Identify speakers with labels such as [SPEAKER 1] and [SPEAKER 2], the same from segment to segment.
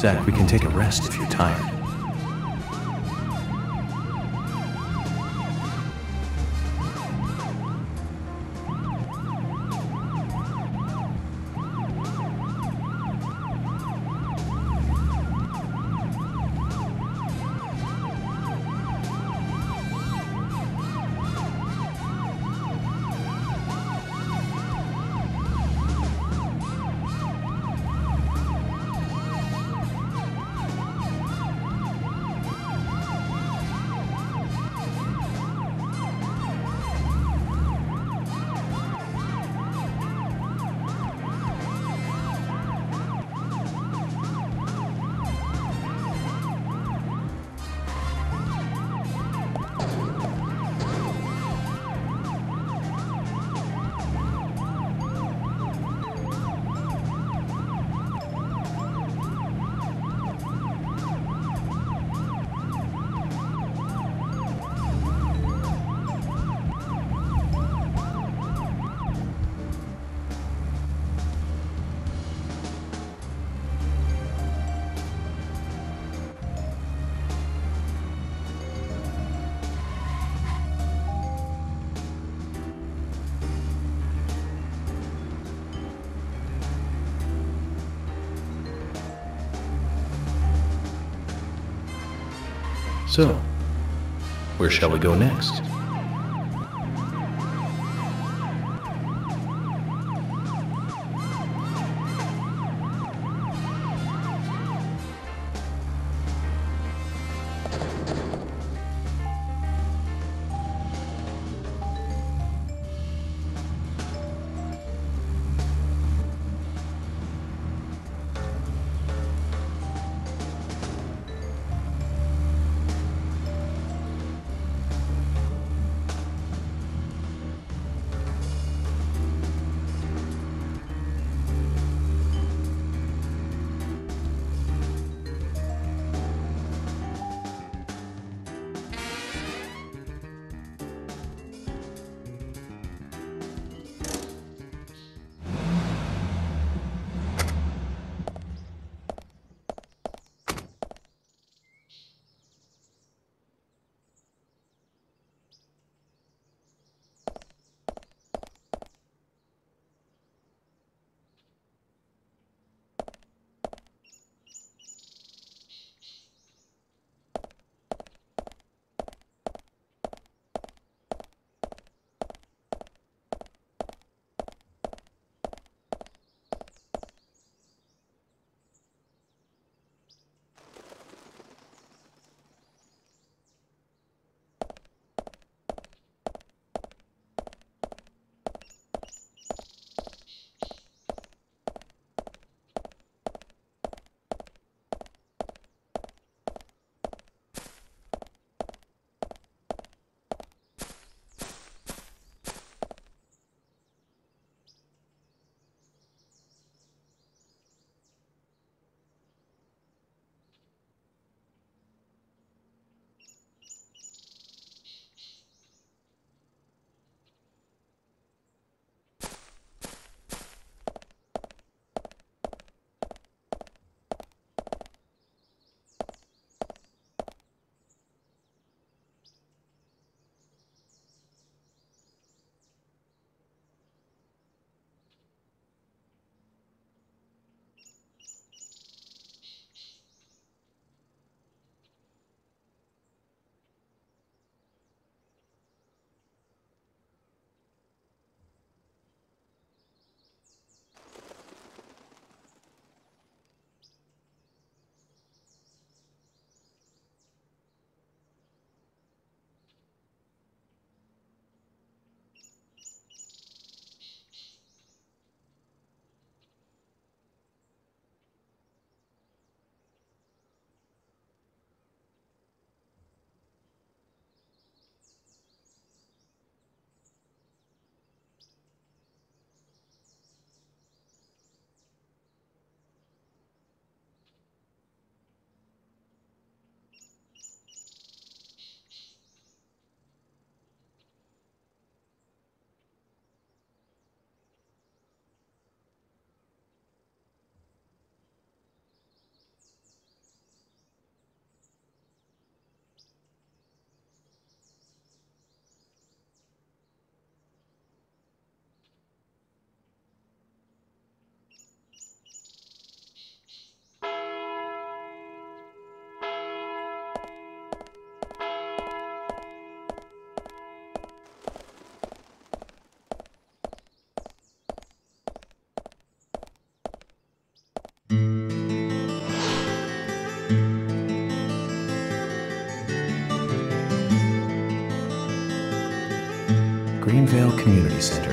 [SPEAKER 1] Zach, we can take a rest if you're tired. So, where shall we go next? Greenvale Community Center.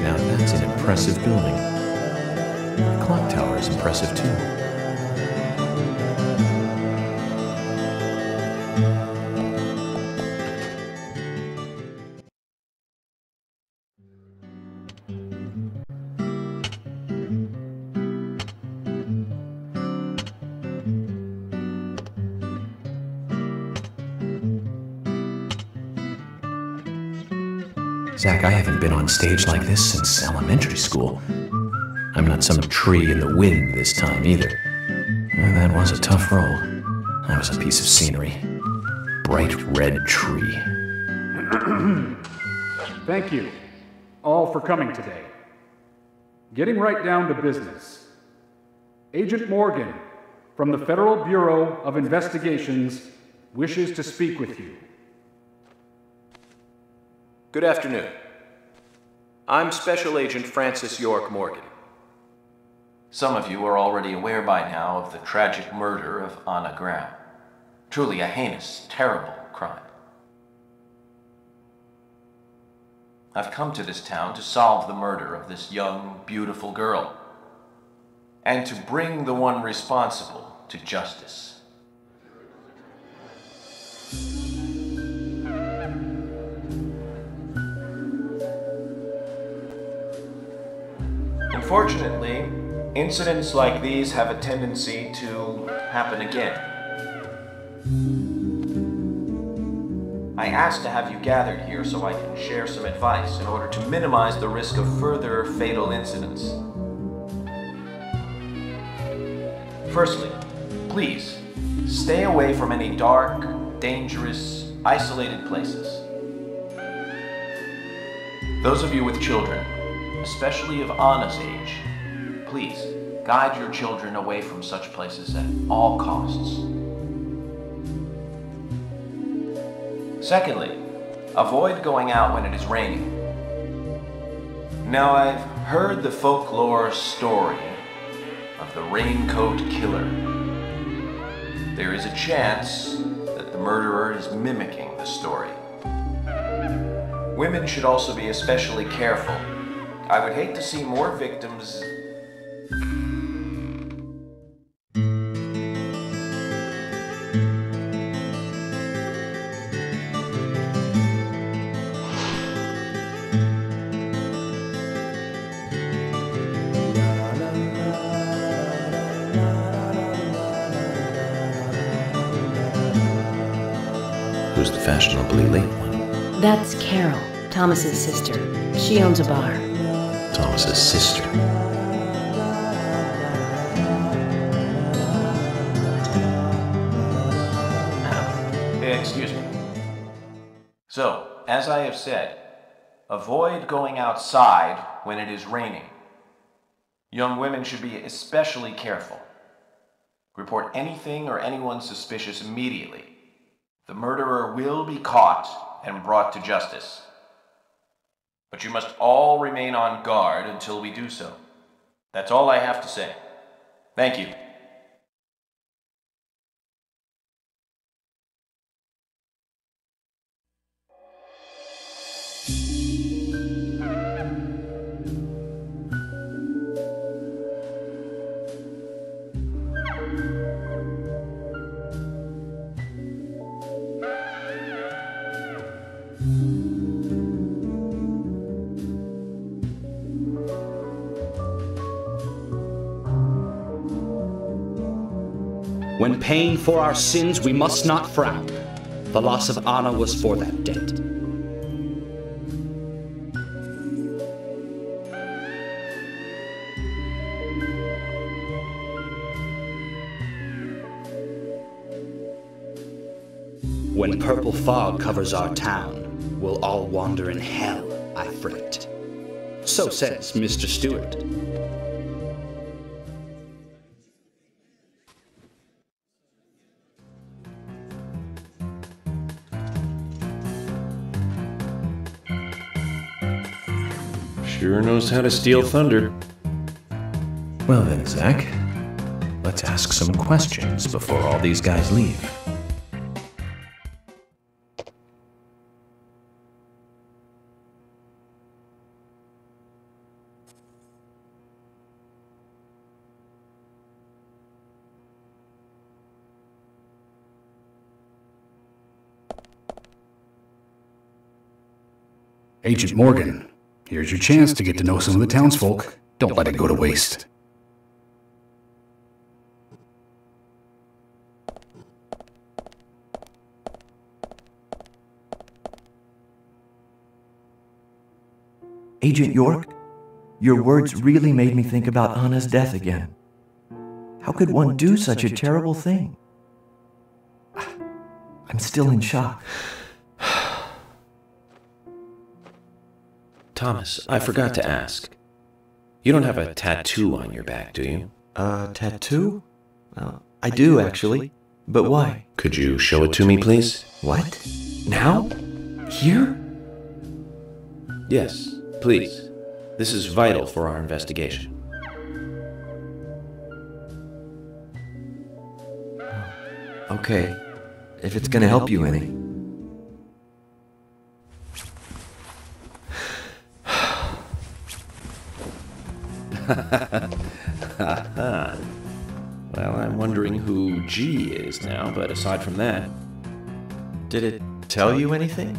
[SPEAKER 1] Now that's an impressive building. The clock tower is impressive too. Zach, I haven't been on stage like this since elementary school. I'm not some tree in the wind this time either. That was a tough role. That was a piece of scenery. Bright red tree.
[SPEAKER 2] Thank you all for coming today. Getting right down to business. Agent Morgan from the Federal Bureau of Investigations wishes to speak with you.
[SPEAKER 3] Good afternoon. I'm Special Agent Francis York Morgan. Some of you are already aware by now of the tragic murder of Anna Graham. Truly a heinous, terrible crime. I've come to this town to solve the murder of this young, beautiful girl, and to bring the one responsible to justice. Unfortunately, incidents like these have a tendency to happen again. I asked to have you gathered here so I can share some advice in order to minimize the risk of further fatal incidents. Firstly, please, stay away from any dark, dangerous, isolated places. Those of you with children, especially of Anna's age, please guide your children away from such places at all costs. Secondly, avoid going out when it is raining. Now, I've heard the folklore story of the raincoat killer. There is a chance that the murderer is mimicking the story. Women should also be especially careful. I would hate to see more victims.
[SPEAKER 1] Who's the fashionably late one?
[SPEAKER 4] That's Carol, Thomas's sister. She owns a bar.
[SPEAKER 1] Thomas's sister.
[SPEAKER 3] Excuse me. So, as I have said, avoid going outside when it is raining. Young women should be especially careful. Report anything or anyone suspicious immediately. The murderer will be caught and brought to justice. But you must all remain on guard until we do so. That's all I have to say. Thank you.
[SPEAKER 5] When paying for our sins, we must not frown. The loss of Anna was for that debt. When purple fog covers our town, we'll all wander in hell, I fret. So says Mr. Stewart.
[SPEAKER 1] Sure knows how to steal thunder. Well then, Zach, let's ask some questions before all these guys leave.
[SPEAKER 6] Agent Morgan, here's your chance to get to know some of the townsfolk. Don't let it go to waste.
[SPEAKER 7] Agent York, your words really made me think about Anna's death again. How could one do such a terrible thing? I'm still in shock.
[SPEAKER 1] Thomas, I forgot to ask. You don't have a tattoo on your back, do you?
[SPEAKER 7] Tattoo? I do, actually. But why?
[SPEAKER 1] Could you show it to me, please?
[SPEAKER 7] What? Now? Here?
[SPEAKER 1] Yes, please. This is vital for our investigation.
[SPEAKER 7] Okay, if it's gonna help you any.
[SPEAKER 1] Well, I'm wondering who G is now, but aside from that...
[SPEAKER 7] Did it tell you anything?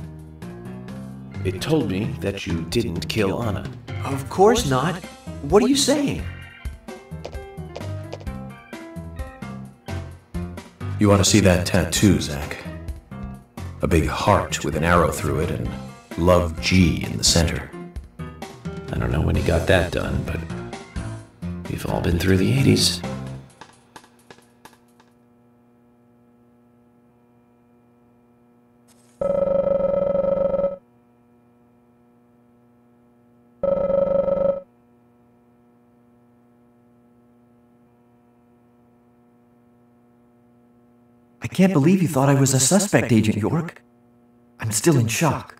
[SPEAKER 1] It told me that you didn't kill Anna.
[SPEAKER 7] Of course not. What are you saying?
[SPEAKER 1] You ought to see that tattoo, Zach. A big heart with an arrow through it and Love G in the center. I don't know when he got that done, but we've all been through the 80s.
[SPEAKER 7] I can't believe you thought I was a suspect, Agent York. I'm still in shock.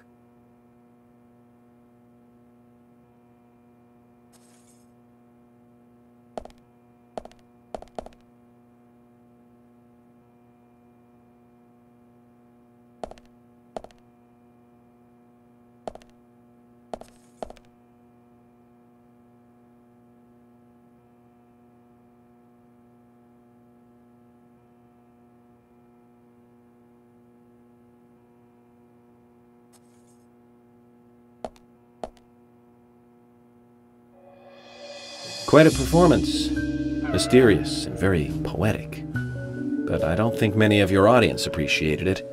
[SPEAKER 1] Quite a performance. Mysterious and very poetic. But I don't think many of your audience appreciated it.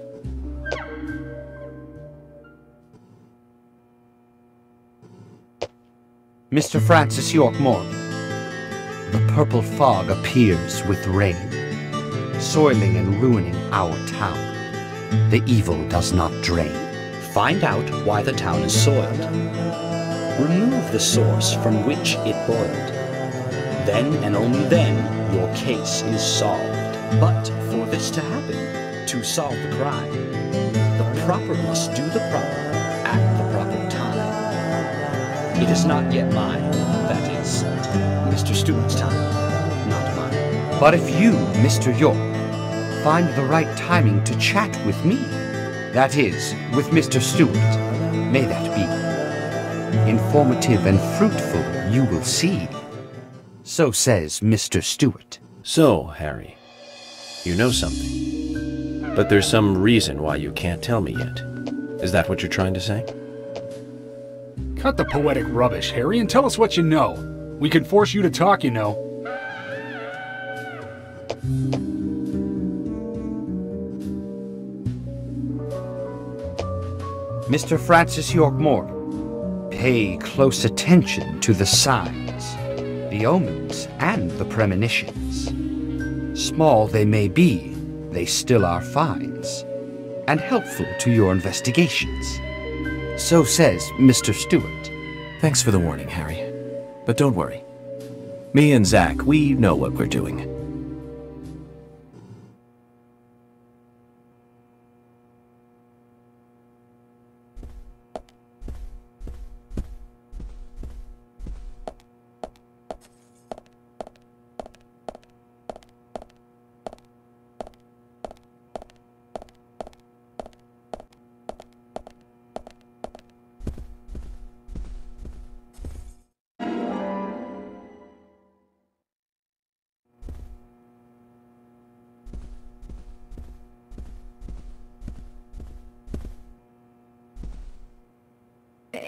[SPEAKER 5] Mr. Francis York Morgan, the purple fog appears with rain, soiling and ruining our town. The evil does not drain. Find out why the town is soiled. Remove the source from which it boiled. Then and only then, your case is solved. But for this to happen, to solve the crime, the proper must do the proper at the proper time. It is not yet mine, that is, Mr. Stewart's time, not mine. But if you, Mr. York, find the right timing to chat with me, that is, with Mr. Stewart, may that be. Informative and fruitful, you will see. So says Mr. Stewart.
[SPEAKER 1] So, Harry, you know something. But there's some reason why you can't tell me yet. Is that what you're trying to say?
[SPEAKER 2] Cut the poetic rubbish, Harry, and tell us what you know. We can force you to talk, you know.
[SPEAKER 5] Mr. Francis York Morgan, pay close attention to the signs, the omens, and the premonitions. Small they may be, they still are finds, and helpful to your investigations. So says Mr. Stewart.
[SPEAKER 1] Thanks for the warning, Harry. But don't worry. Me and Zach, we know what we're doing.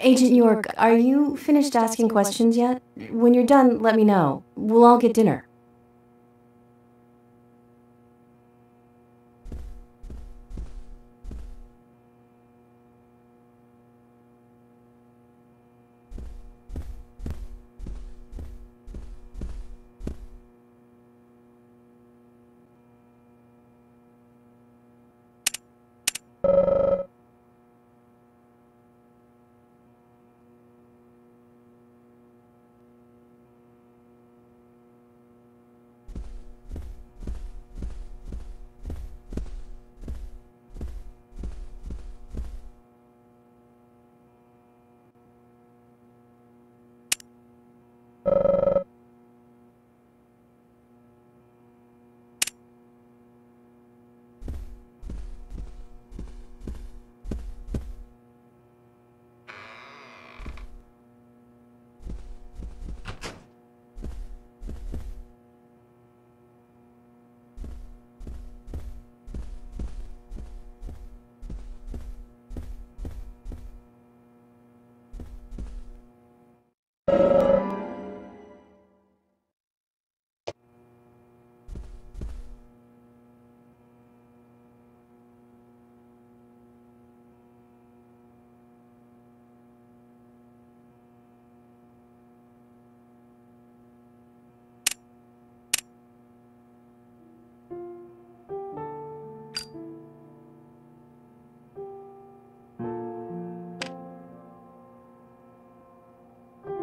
[SPEAKER 4] Agent York, are you finished asking questions yet? When you're done, let me know. We'll all get dinner.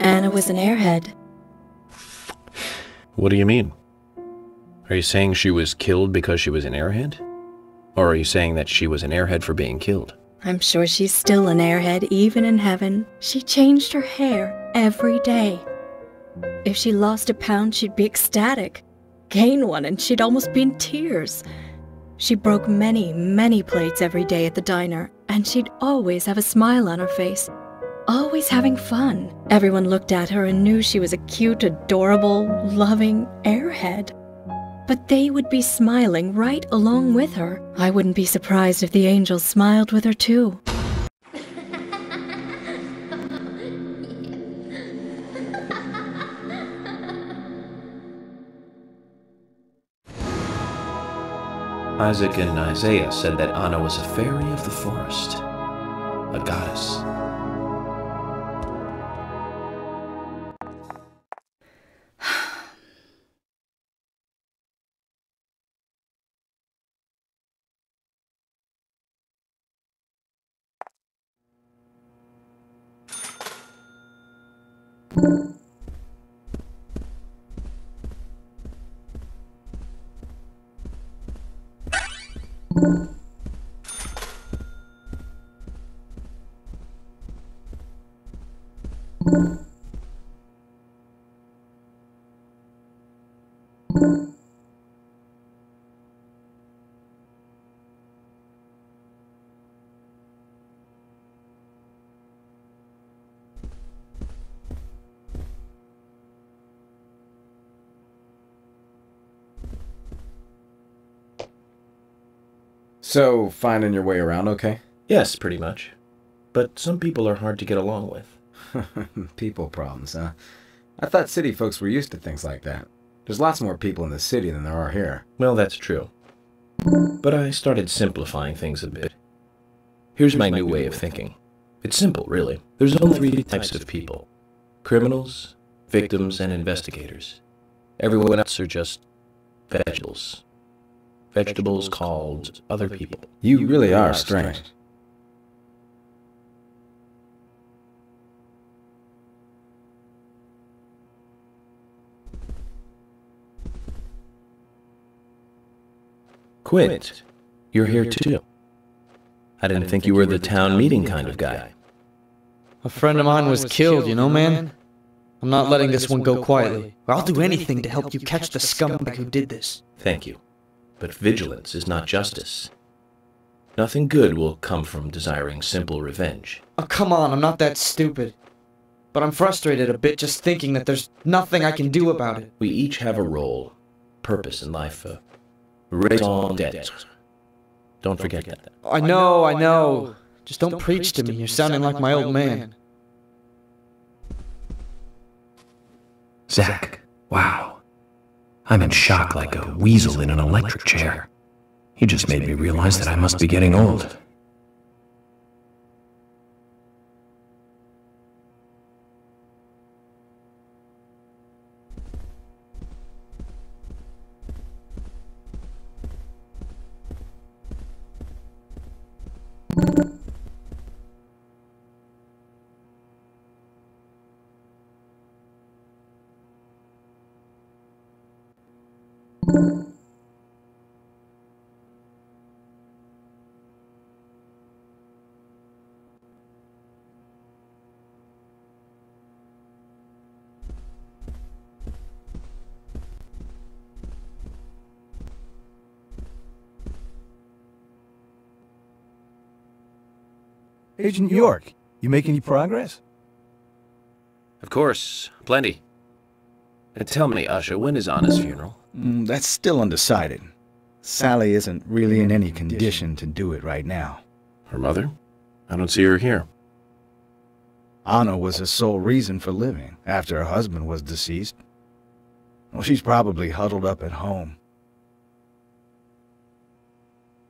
[SPEAKER 4] Anna was an airhead.
[SPEAKER 3] What do you mean? Are you saying she was killed because she was an airhead? Or are you saying that she was an airhead for being killed?
[SPEAKER 8] I'm sure she's still an airhead even in heaven. She changed her hair every day. If she lost a pound, she'd be ecstatic. Gain one, and she'd almost be in tears. She broke many, many plates every day at the diner, and she'd always have a smile on her face. Always having fun. Everyone looked at her and knew she was a cute, adorable, loving airhead. But they would be smiling right along with her. I wouldn't be surprised if the angels smiled with her too.
[SPEAKER 3] Isaac and Isaiah said that Anna was a fairy of the forest, a goddess.
[SPEAKER 9] So, finding your way around okay?
[SPEAKER 3] Yes, pretty much. But some people are hard to get along with.
[SPEAKER 9] People problems, huh? I thought city folks were used to things like that. There's lots more people in the city than there are here.
[SPEAKER 3] Well, that's true. But I started simplifying things a bit. Here's my new way of thinking. It's simple, really. There's only three types of people. Criminals, victims, and investigators. Everyone else are just vegetables. Vegetables called other people.
[SPEAKER 9] You really are strange.
[SPEAKER 3] Quint, you're here too. I didn't think you were the town meeting kind of guy.
[SPEAKER 10] A friend of mine was killed, you know, man? I'm not letting this one go quietly. I'll do anything to help you catch the scumbag who did this.
[SPEAKER 3] Thank you. But vigilance is not justice. Nothing good will come from desiring simple revenge.
[SPEAKER 10] Oh, come on, I'm not that stupid. But I'm frustrated a bit just thinking that there's nothing I can do about it.
[SPEAKER 3] We each have a role, purpose in life, raison d'etre. Don't forget that.
[SPEAKER 10] I know. Just don't preach to me, you're sounding like my old man.
[SPEAKER 1] Zach, wow. I'm in shock like a weasel in an electric chair. You just made me realize that I must be getting old.
[SPEAKER 11] Agent York, you make any progress?
[SPEAKER 3] Of course, plenty. And tell me, Usha, when is Anna's funeral?
[SPEAKER 11] That's still undecided. Sally isn't really in any condition to do it right now.
[SPEAKER 3] Her mother? I don't see her here.
[SPEAKER 11] Anna was her sole reason for living after her husband was deceased. Well, she's probably huddled up at home.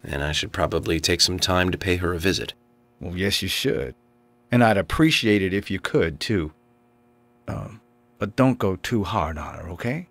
[SPEAKER 3] And I should probably take some time to pay her a visit.
[SPEAKER 11] Well, yes, you should. And I'd appreciate it if you could, too. But don't go too hard on her, okay?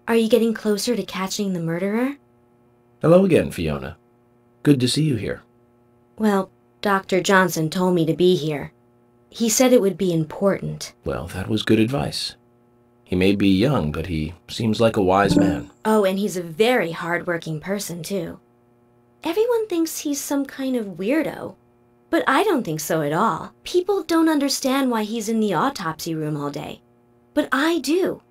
[SPEAKER 4] Are you getting closer to catching the murderer?
[SPEAKER 3] Hello again, Fiona. Good to see you here.
[SPEAKER 4] Well, Dr. Johnson told me to be here. He said it would be important.
[SPEAKER 3] Well, that was good advice. He may be young, but he seems like a wise man.
[SPEAKER 4] Oh, and he's a very hard-working person, too. Everyone thinks he's some kind of weirdo, but I don't think so at all. People don't understand why he's in the autopsy room all day, but I do.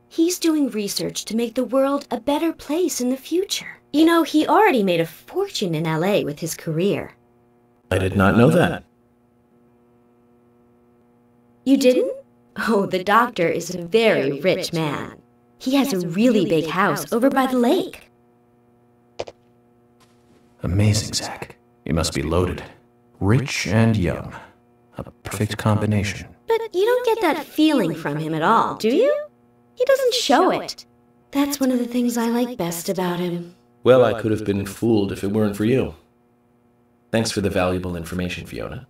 [SPEAKER 4] He's doing research to make the world a better place in the future. You know, he already made a fortune in LA with his career.
[SPEAKER 3] I did not know that.
[SPEAKER 4] You didn't? Oh, the doctor is a very rich man. He has a really big house over by the lake.
[SPEAKER 1] Amazing, Zach. You must be loaded. Rich and young. A perfect combination.
[SPEAKER 4] But you don't get that feeling from him at all, do you? He doesn't show it. That's one of the things I like best about him.
[SPEAKER 3] Well, I could have been fooled if it weren't for you. Thanks for the valuable information, Fiona.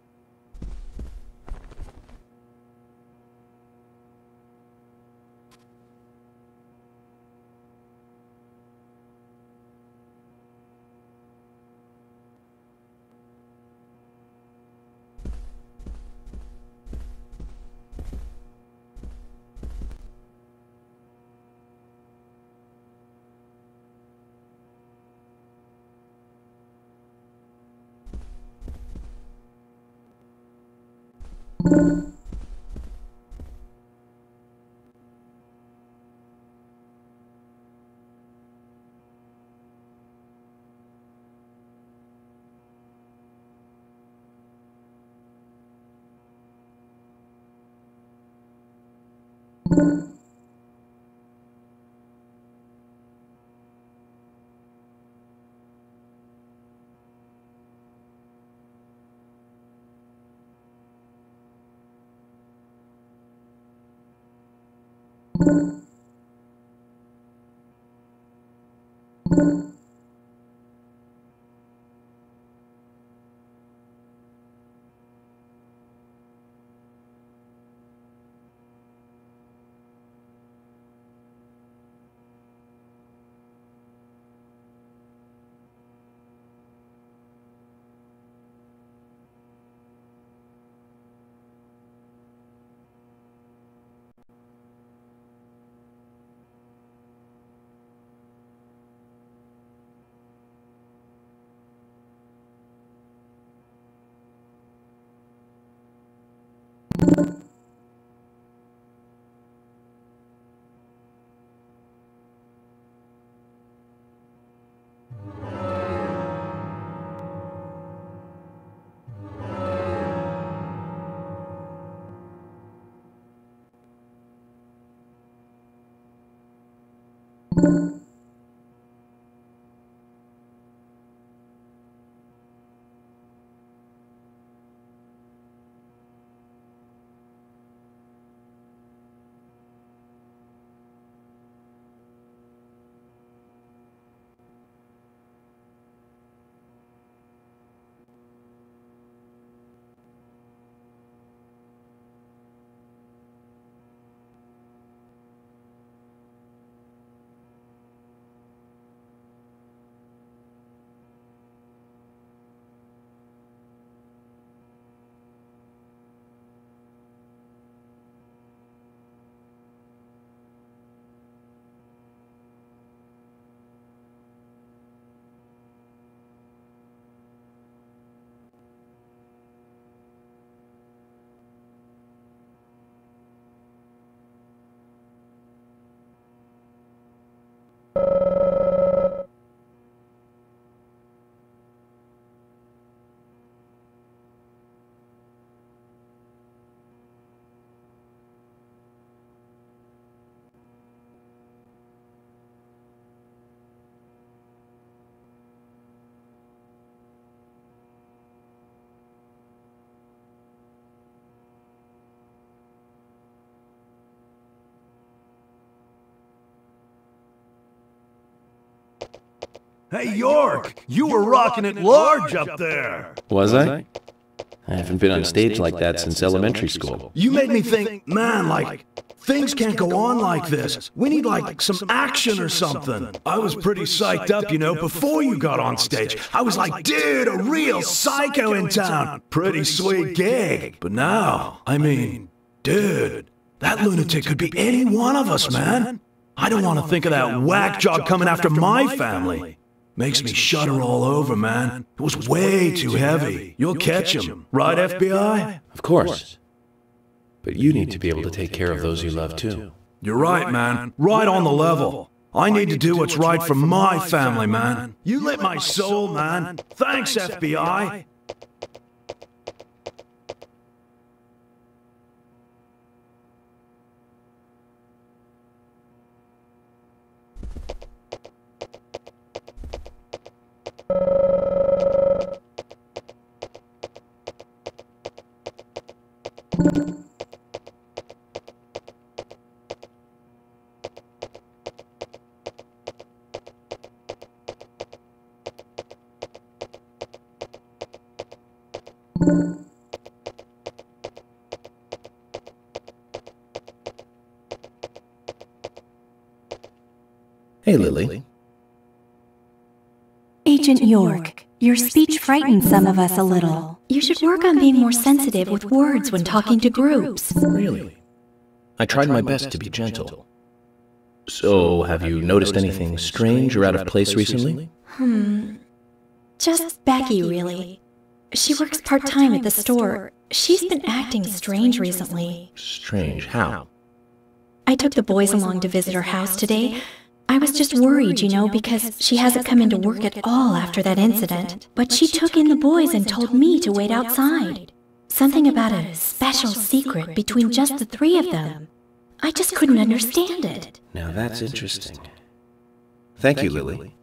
[SPEAKER 12] Hey, York! You were rocking it large up there!
[SPEAKER 1] Was I? I haven't been on stage like that since elementary school.
[SPEAKER 12] You made me think, man, like, things can't go on like this. We need, like, some action or something. I was pretty psyched up, you know, before you got on stage. I was like, dude, a real psycho in town. Pretty sweet gig. But now, I mean, dude, that lunatic could be any one of us, man. I don't want to think of that whack job coming after my family. Makes me shudder all over, man. It was way too heavy. You'll catch him, right, FBI?
[SPEAKER 1] Of course. But you need to be able to take care of those you love, too.
[SPEAKER 12] You're right, man. Right on the level. I need to do what's right for my family, man. You lit my soul, man. Thanks, FBI.
[SPEAKER 1] Hey, Lily.
[SPEAKER 13] Agent York, your speech frightens some of us a little. You should work on being more sensitive with words when talking to groups.
[SPEAKER 1] Really? I tried my best to be gentle. So, have you noticed anything strange or out of place recently?
[SPEAKER 13] Just Becky, really. She works part-time at the store. She's been acting strange recently.
[SPEAKER 1] Strange? How?
[SPEAKER 13] I took the boys along to visit her house today. I was just worried, you know, because she hasn't come into work at all after that incident. But she took in the boys and told me to wait outside. Something about a special secret between just the three of them. I just couldn't understand it.
[SPEAKER 1] Now that's interesting. Thank you, Lily.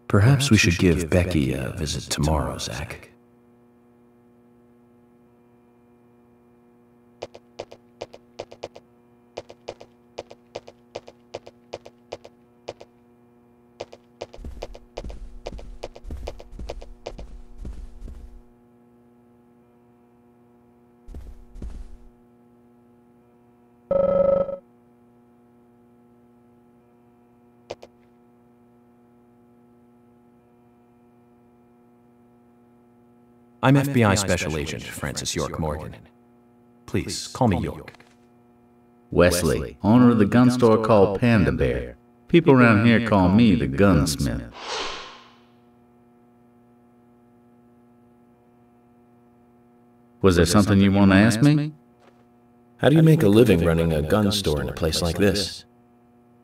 [SPEAKER 1] Perhaps we should give Becky a visit tomorrow, Zach. I'm FBI Special Agent Francis York Morgan. Please, call me York.
[SPEAKER 14] Wesley, owner of the gun store called Panda Bear. People around here call me the gunsmith. Was there something you want to ask me?
[SPEAKER 1] How do you make a living running a gun store in a place like this?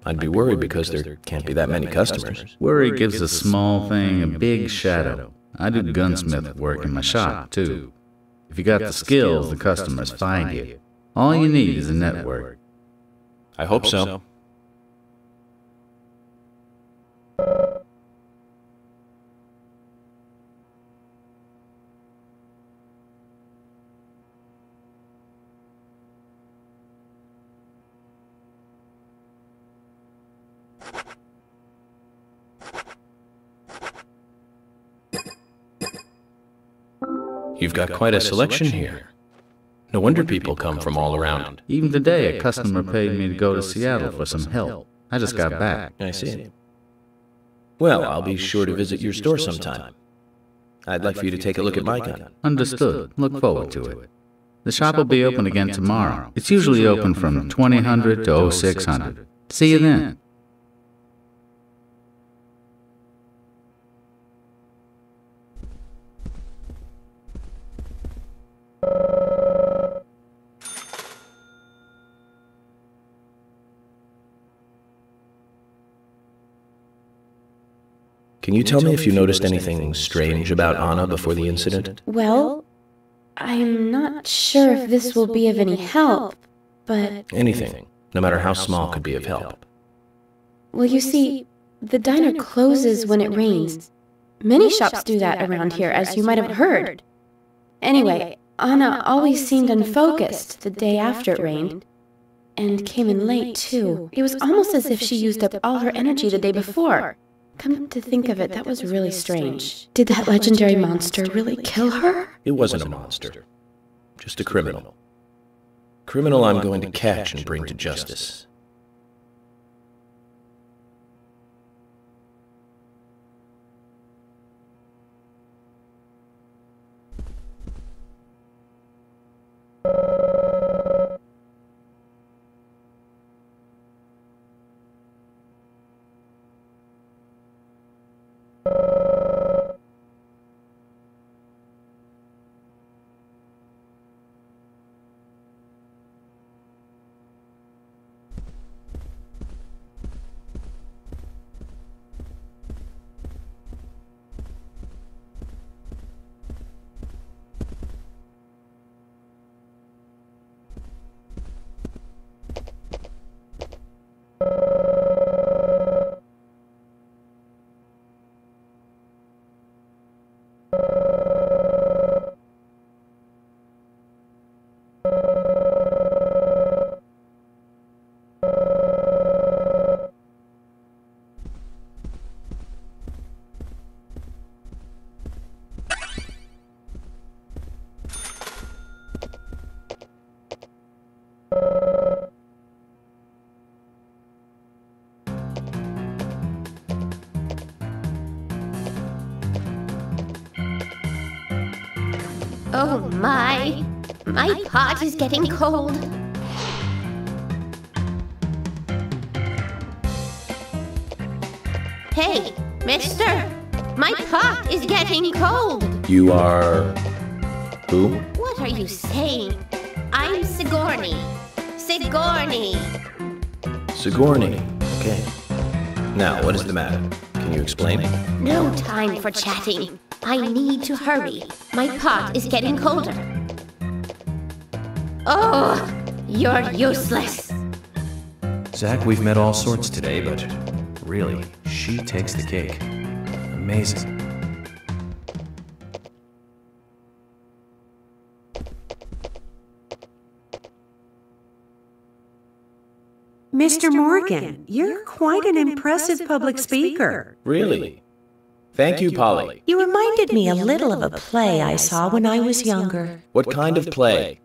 [SPEAKER 1] I'd be worried because there can't be that many customers.
[SPEAKER 14] Worry gives a small thing a big shadow. I do gunsmith work in my shop, too. If you got the skills, the customers find you. All you need is a network.
[SPEAKER 1] I hope so. You've got quite a selection here. No wonder people come from all around.
[SPEAKER 14] Even today, a customer paid me to go to Seattle for some help. I just got back.
[SPEAKER 1] I see. Well, I'll be sure to visit your store sometime. I'd like for you to take a look at my gun.
[SPEAKER 14] Understood. Look forward to it. The shop will be open again tomorrow. It's usually open from 2000 to 0600. See you then.
[SPEAKER 1] Can you tell me if you noticed anything strange about Anna before the incident?
[SPEAKER 4] Well, I'm not sure if this will be of any help, but...
[SPEAKER 1] Anything, no matter how small, could be of help.
[SPEAKER 4] Well, you see, the diner closes when it rains. Many shops do that around here, as you might have heard. Anyway, Anna always seemed unfocused the day after it rained, and came in late, too. It was almost as if she used up all her energy the day before. Come to think of it, that was really strange. Did that legendary monster really kill her?
[SPEAKER 1] It wasn't a monster. Just a criminal. Criminal I'm going to catch and bring to justice.
[SPEAKER 15] Oh my pot is getting cold. Hey, mister, my pot is getting cold.
[SPEAKER 1] You are... who?
[SPEAKER 15] What are you saying? I'm Sigourney. Sigourney.
[SPEAKER 1] Sigourney. Okay. Now, what is the matter? Can you explain?
[SPEAKER 15] No time for chatting. I need to hurry. My pot is getting colder. Oh, you're useless.
[SPEAKER 1] Zach, we've met all sorts today, but really, she takes the cake. Amazing.
[SPEAKER 16] Mr. Morgan, you're quite an impressive public speaker.
[SPEAKER 1] Really? Thank you, Polly.
[SPEAKER 16] You reminded me a little of a play I saw when I was younger.
[SPEAKER 1] What kind of play?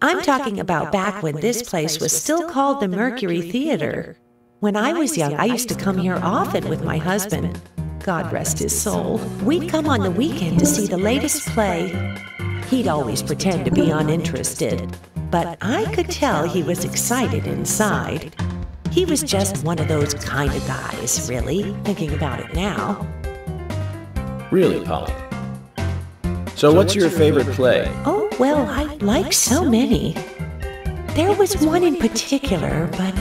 [SPEAKER 16] I'm talking about back when this place was still called the Mercury Theater. When I was young, I used to come here often with my husband. God rest his soul. We'd come on the weekend to see the latest play. He'd always pretend to be uninterested, but I could tell he was excited inside. He was just one of those kind of guys, really, thinking about it now.
[SPEAKER 1] Really, Polly? So what's your favorite play?
[SPEAKER 16] Oh, well, I like so many. There was one in particular, but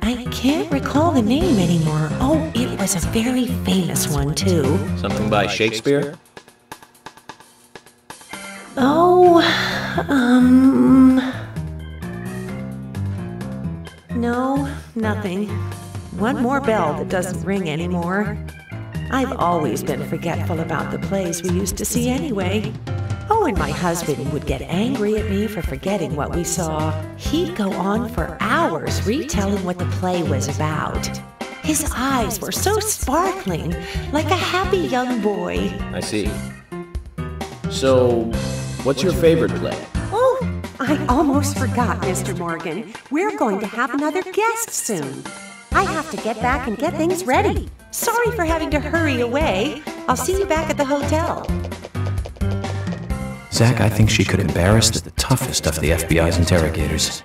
[SPEAKER 16] I can't recall the name anymore. Oh, it was a very famous one, too.
[SPEAKER 1] Something by Shakespeare?
[SPEAKER 16] Oh, No, nothing. One more bell that doesn't ring anymore. I've always been forgetful about the plays we used to see anyway. Oh, and my husband would get angry at me for forgetting what we saw. He'd go on for hours retelling what the play was about. His eyes were so sparkling, like a happy young boy.
[SPEAKER 3] I see. So, what's your favorite play?
[SPEAKER 17] Oh, I almost forgot, Mr. Morgan. We're going to have another guest soon. I have to get back and get things ready.
[SPEAKER 16] Sorry for having to hurry away. I'll see you back at the hotel.
[SPEAKER 1] Zach, I think she could embarrass the toughest of the FBI's interrogators.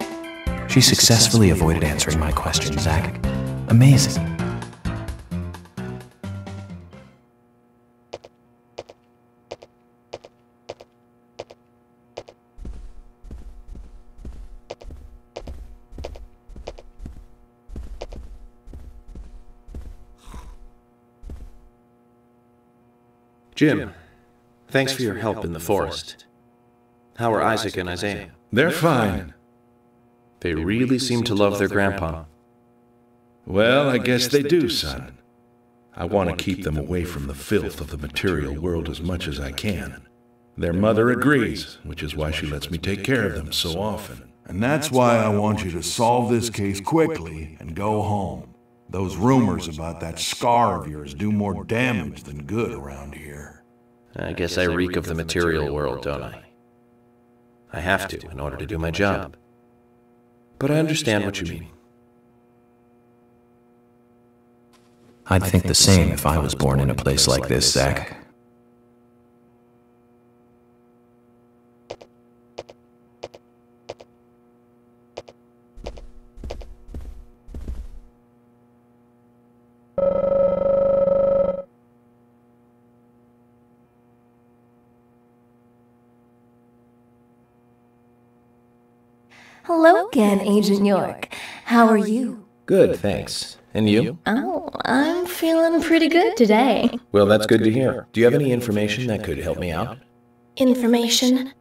[SPEAKER 1] She successfully avoided answering my question, Zach. Amazing.
[SPEAKER 3] Jim, thanks for your help in the forest. How are Isaac and Isaiah?
[SPEAKER 12] They're fine.
[SPEAKER 3] They really seem to love their grandpa.
[SPEAKER 12] Well, I guess they do, son. I want to keep them away from the filth of the material world as much as I can. Their mother agrees, which is why she lets me take care of them so often.
[SPEAKER 18] And that's why I want you to solve this case quickly and go home. Those rumors about that scar of yours do more damage than good around here.
[SPEAKER 3] I guess I reek of the material world, don't I? I have to in order to do my job. But I understand what you mean.
[SPEAKER 1] I'd think the same if I was born in a place like this, Zach.
[SPEAKER 19] Hello again, Agent York. How are you?
[SPEAKER 3] Good, thanks. And you?
[SPEAKER 19] Oh, I'm feeling pretty good today.
[SPEAKER 3] Well, that's good to hear. Do you have any information that could help me out?
[SPEAKER 19] Information?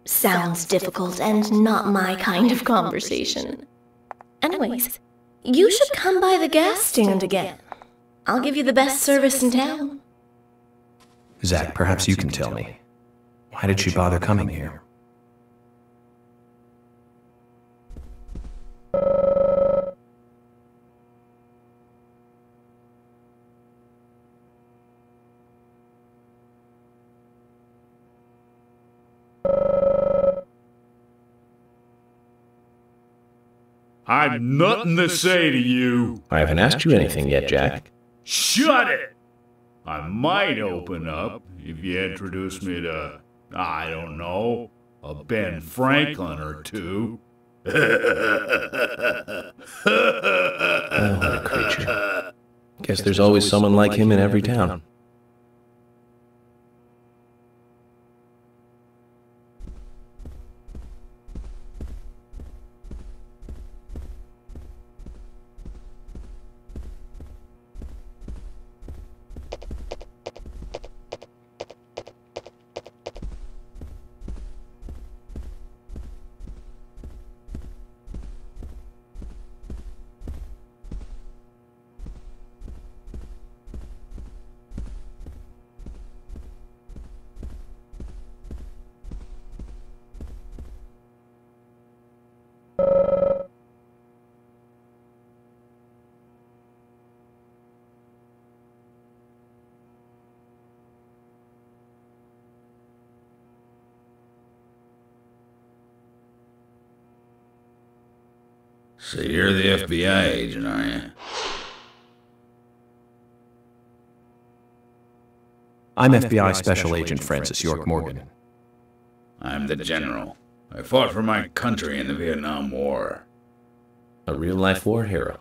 [SPEAKER 19] Sounds difficult and not my kind of conversation. Anyways, you should come by the gas stand again. I'll give you the best service in town.
[SPEAKER 1] Zach, perhaps you can tell me. Why did she bother coming here?
[SPEAKER 12] I've nothing to say to you.
[SPEAKER 3] I haven't asked you anything yet, Jack.
[SPEAKER 12] Shut it! I might open up if you introduce me to, I don't know, a Ben Franklin or two.
[SPEAKER 3] Oh, what a creature. Guess there's always someone like him in every town.
[SPEAKER 11] So you're the FBI agent, are you?
[SPEAKER 1] I'm FBI Special Agent Francis York Morgan.
[SPEAKER 11] I'm the general. I fought for my country in the Vietnam War.
[SPEAKER 3] A real-life war hero.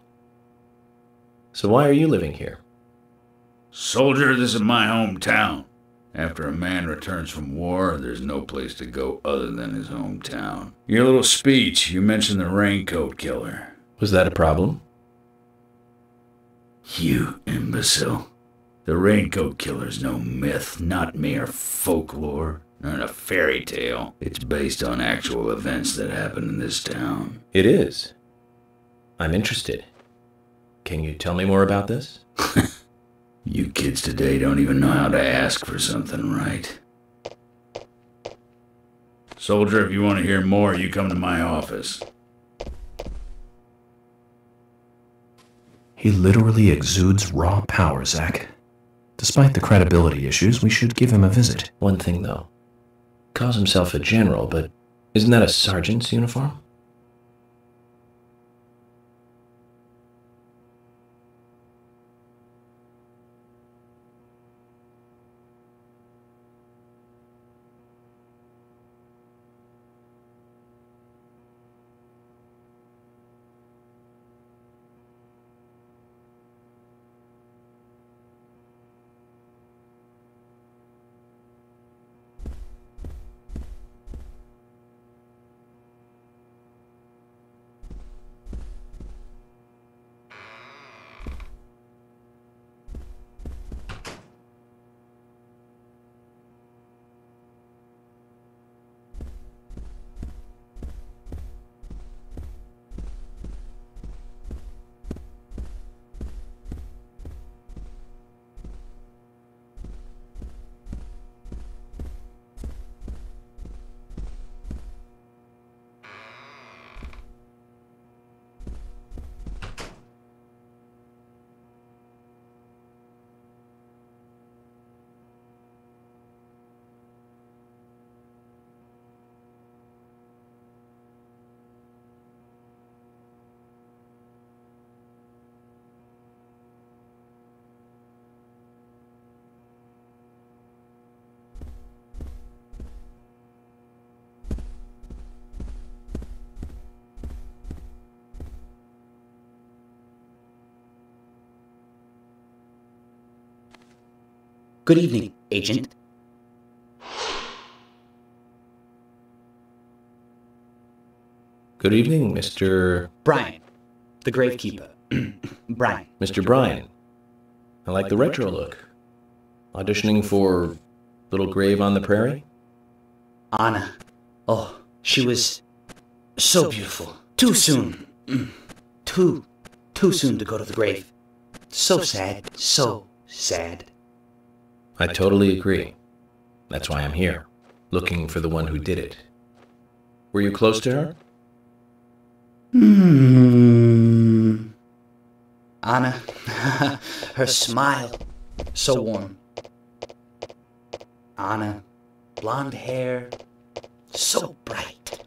[SPEAKER 3] So why are you living here?
[SPEAKER 11] Soldier, this is my hometown. After a man returns from war, there's no place to go other than his hometown. Your little speech, you mentioned the raincoat killer.
[SPEAKER 3] Was that a problem?
[SPEAKER 11] You imbecile. The raincoat killer's no myth, not mere folklore, nor a fairy tale. It's based on actual events that happened in this town.
[SPEAKER 3] It is.
[SPEAKER 1] I'm interested. Can you tell me more about this?
[SPEAKER 11] You kids today don't even know how to ask for something right. Soldier, if you want to hear more, you come to my office.
[SPEAKER 1] He literally exudes raw power, Zach. Despite the credibility issues, we should give him a visit. One thing, though. Calls himself a general, but isn't that a sergeant's uniform?
[SPEAKER 20] Good evening, Agent.
[SPEAKER 1] Good evening, Mr.
[SPEAKER 20] Brian, the Gravekeeper. Brian.
[SPEAKER 1] Mr. Brian. I like the retro look. Auditioning for Little Grave on the Prairie?
[SPEAKER 20] Anna. Oh, she was so beautiful. Too soon. Too soon to go to the grave. So sad. So sad.
[SPEAKER 1] I totally agree. That's why I'm here, looking for the one who did it. Were you close to her?
[SPEAKER 20] Anna, her smile, so warm. Anna, blonde hair, so bright.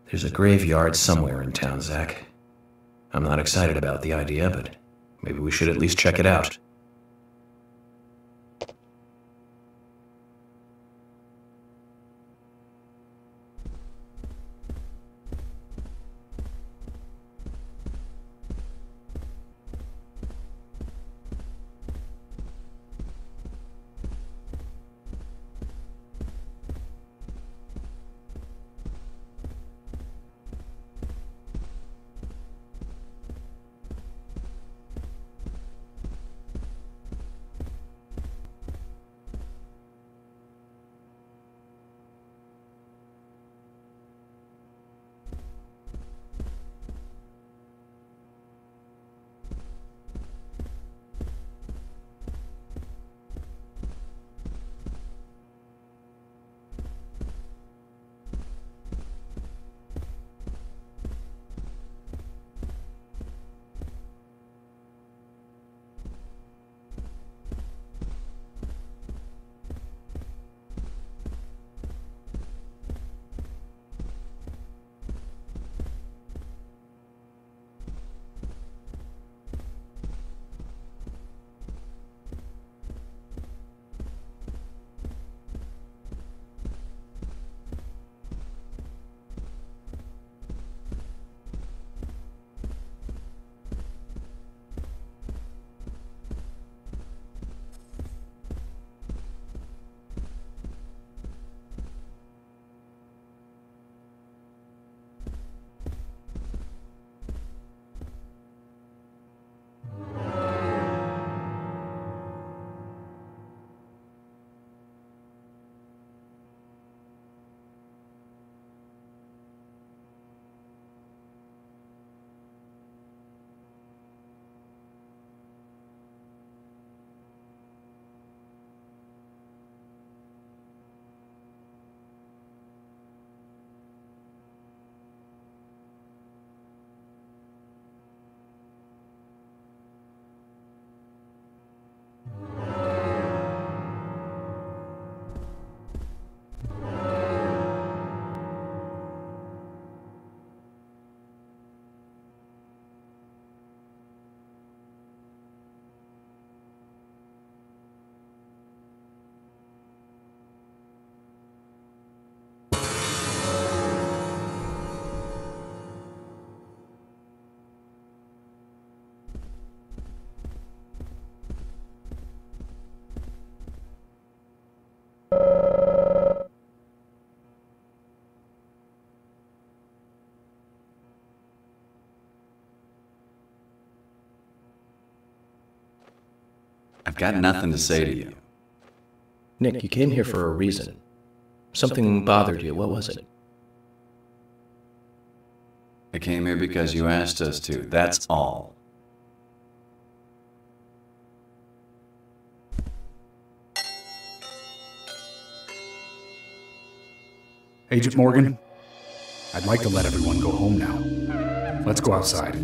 [SPEAKER 1] There's a graveyard somewhere in town, Zach. I'm not excited about the idea, but maybe we should at least check it out.
[SPEAKER 21] got nothing to say to you.
[SPEAKER 22] Nick, you came here for a reason. Something bothered you. What was it?
[SPEAKER 21] I came here because you asked us to. That's all.
[SPEAKER 6] Agent Morgan, I'd like to let everyone go home now. Let's go outside.